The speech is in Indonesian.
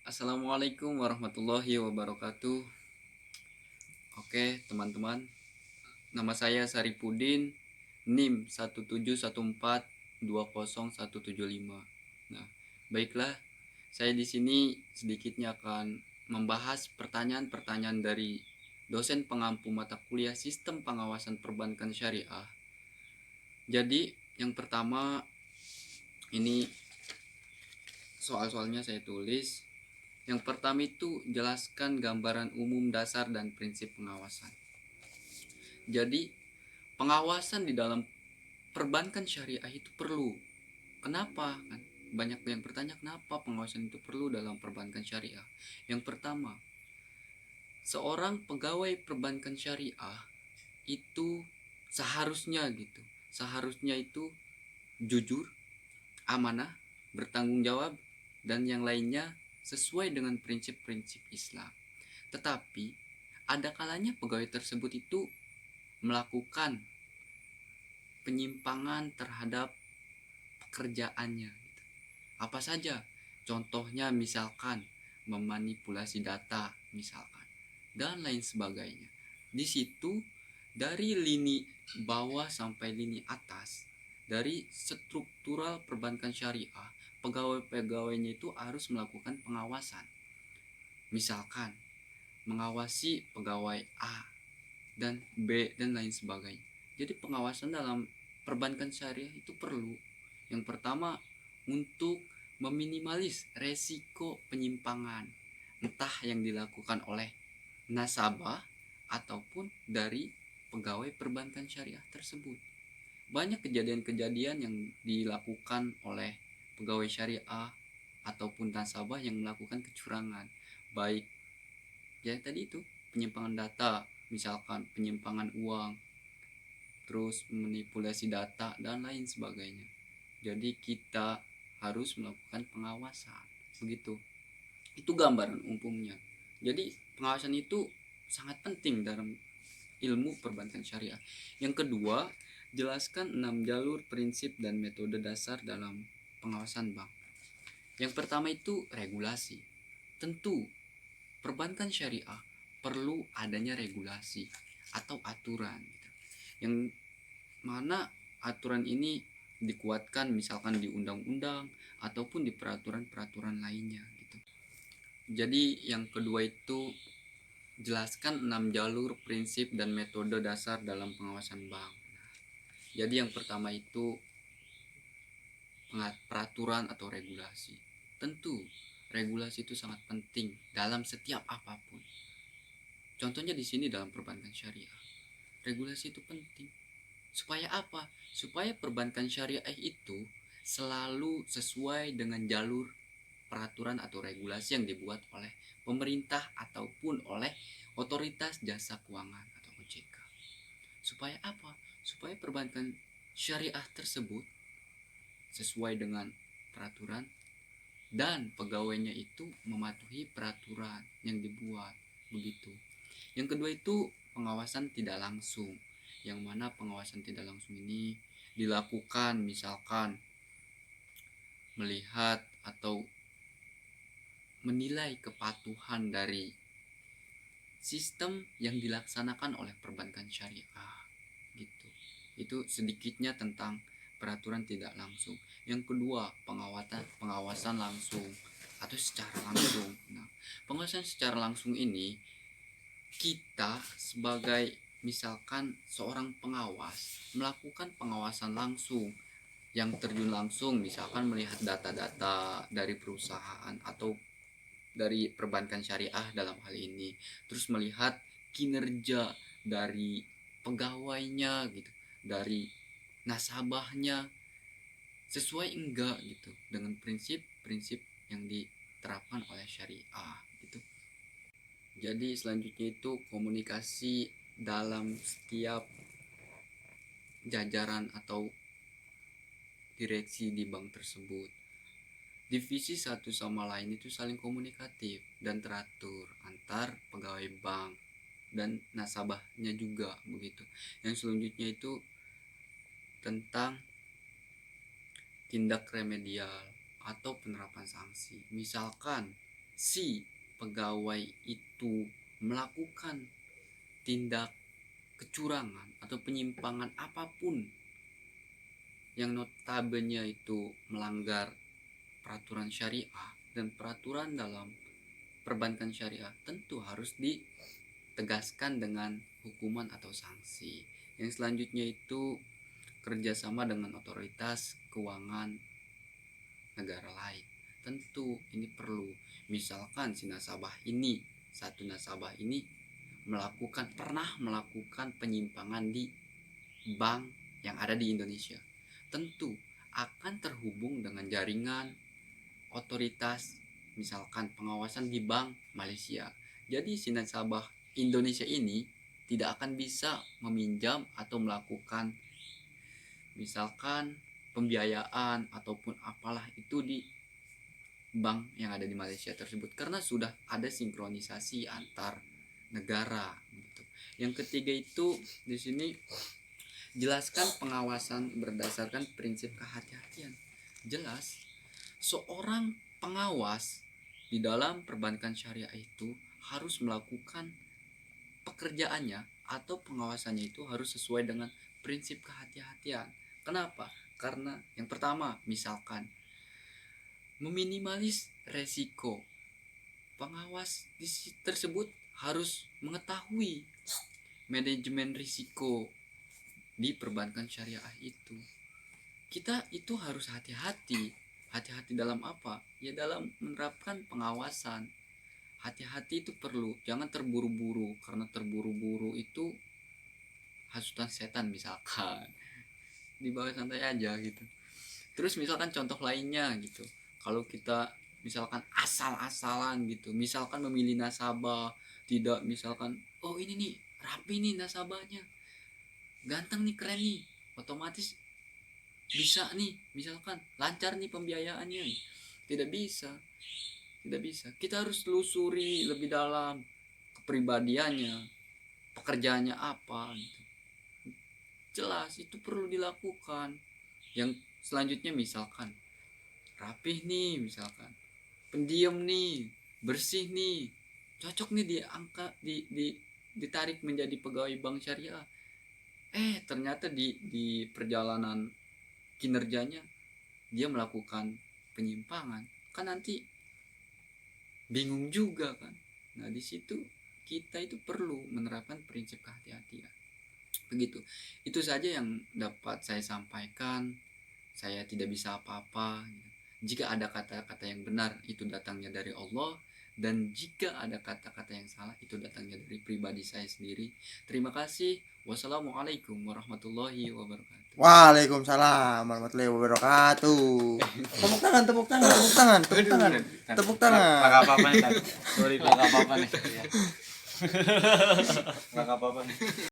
Assalamualaikum warahmatullahi wabarakatuh. Oke, teman-teman. Nama saya Saripudin, NIM 171420175. Nah, baiklah. Saya di sini sedikitnya akan membahas pertanyaan-pertanyaan dari dosen pengampu mata kuliah Sistem Pengawasan Perbankan Syariah. Jadi, yang pertama ini soal-soalnya saya tulis. Yang pertama itu jelaskan gambaran umum dasar dan prinsip pengawasan. Jadi pengawasan di dalam perbankan syariah itu perlu. Kenapa? Kan banyak yang bertanya kenapa pengawasan itu perlu dalam perbankan syariah. Yang pertama, seorang pegawai perbankan syariah itu seharusnya itu jujur, amanah, bertanggung jawab, dan yang lainnya sesuai dengan prinsip-prinsip Islam. Tetapi ada kalanya pegawai tersebut itu melakukan penyimpangan terhadap pekerjaannya. Apa saja? Contohnya misalkan memanipulasi data misalkan dan lain sebagainya. Di situ dari lini bawah sampai lini atas, dari struktural perbankan syariah, pegawai-pegawainya itu harus melakukan pengawasan. Misalkan mengawasi pegawai A dan B dan lain sebagainya. Jadi pengawasan dalam perbankan syariah itu perlu. Yang pertama, untuk meminimalis resiko penyimpangan, entah yang dilakukan oleh nasabah ataupun dari pegawai perbankan syariah tersebut. Banyak kejadian-kejadian yang dilakukan oleh pegawai syariah ataupun nasabah yang melakukan kecurangan, baik ya tadi itu penyimpangan data, misalkan penyimpangan uang, terus manipulasi data dan lain sebagainya. Jadi kita harus melakukan pengawasan, begitu. Itu gambaran umumnya. Jadi pengawasan itu sangat penting dalam ilmu perbankan syariah. Yang kedua, jelaskan 6 jalur prinsip dan metode dasar dalam pengawasan bank. Yang pertama itu regulasi. Tentu perbankan syariah perlu adanya regulasi atau aturan gitu. Yang mana aturan ini dikuatkan misalkan di undang-undang ataupun di peraturan-peraturan lainnya gitu. Jadi yang kedua itu jelaskan 6 jalur prinsip dan metode dasar dalam pengawasan bank. Jadi yang pertama itu peraturan atau regulasi. Tentu regulasi itu sangat penting dalam setiap apapun. Contohnya di sini dalam perbankan syariah. Regulasi itu penting. Supaya apa? Supaya perbankan syariah itu selalu sesuai dengan jalur peraturan atau regulasi yang dibuat oleh pemerintah ataupun oleh otoritas jasa keuangan atau OJK. Supaya apa? Supaya perbankan syariah tersebut sesuai dengan peraturan dan pegawainya itu mematuhi peraturan yang dibuat, begitu. Yang kedua itu pengawasan tidak langsung, yang mana pengawasan tidak langsung ini dilakukan misalkan melihat atau menilai kepatuhan dari sistem yang dilaksanakan oleh perbankan syariah gitu. Itu sedikitnya tentang peraturan tidak langsung. Yang kedua, pengawasan langsung atau secara langsung. Nah, pengawasan secara langsung ini kita sebagai misalkan seorang pengawas melakukan pengawasan langsung yang terjun langsung, misalkan melihat data-data dari perusahaan atau dari perbankan syariah dalam hal ini, terus melihat kinerja dari pegawainya gitu, dari nasabahnya sesuai enggak gitu dengan prinsip-prinsip yang diterapkan oleh syariah gitu. Jadi selanjutnya itu komunikasi dalam setiap jajaran atau direksi di bank tersebut. Divisi satu sama lain itu saling komunikatif dan teratur antar pegawai bank dan nasabahnya juga begitu. Yang selanjutnya itu tentang tindak remedial atau penerapan sanksi. Misalkan si pegawai itu melakukan tindak kecurangan atau penyimpangan apapun yang notabene itu melanggar peraturan syariah dan peraturan dalam perbankan syariah, tentu harus ditegaskan dengan hukuman atau sanksi. Yang selanjutnya itu kerjasama dengan otoritas keuangan negara lain. Tentu ini perlu. Misalkan si satu nasabah ini pernah melakukan penyimpangan di bank yang ada di Indonesia, tentu akan terhubung dengan jaringan otoritas, misalkan pengawasan di bank Malaysia. Jadi si nasabah Indonesia ini tidak akan bisa meminjam atau melakukan misalkan pembiayaan ataupun apalah itu di bank yang ada di Malaysia tersebut, karena sudah ada sinkronisasi antar negara gitu. Yang ketiga itu di sini jelaskan pengawasan berdasarkan prinsip kehati-hatian. Jelas, seorang pengawas di dalam perbankan syariah itu harus melakukan pekerjaannya atau pengawasannya itu harus sesuai dengan prinsip kehati-hatian. Kenapa? Karena yang pertama, misalkan meminimalis resiko. Pengawas tersebut harus mengetahui manajemen risiko di perbankan syariah itu. Kita itu harus hati-hati. Hati-hati dalam apa? Ya dalam menerapkan pengawasan. Hati-hati itu perlu. Jangan terburu-buru, karena terburu-buru itu hasutan setan misalkan. Dibawa santai aja gitu. Terus misalkan contoh lainnya gitu. Kalau kita misalkan asal-asalan gitu, misalkan memilih nasabah, tidak misalkan, oh ini nih rapi nih nasabahnya, ganteng nih, keren nih, otomatis bisa nih, misalkan lancar nih pembiayaannya. Tidak bisa. Kita harus telusuri lebih dalam kepribadiannya, pekerjaannya apa gitu. Jelas itu perlu dilakukan. Yang selanjutnya misalkan rapih nih, misalkan pendiam nih, bersih nih, cocok nih ditarik menjadi pegawai bank syariah. Ternyata di perjalanan kinerjanya dia melakukan penyimpangan, kan nanti bingung juga kan. Nah di situ kita itu perlu menerapkan prinsip kehati-hatian. Begitu. Itu saja yang dapat saya sampaikan. Saya tidak bisa apa-apa. Jika ada kata-kata yang benar, itu datangnya dari Allah, dan jika ada kata-kata yang salah, itu datangnya dari pribadi saya sendiri. Terima kasih. Wassalamualaikum warahmatullahi wabarakatuh. Waalaikumsalam warahmatullahi wabarakatuh. Tepuk tangan, tepuk tangan, tepuk tangan, tepuk tangan, tepuk tangan. Nggak apa-apa nih, sorry, nggak apa-apa nih. Nggak apa-apa nih.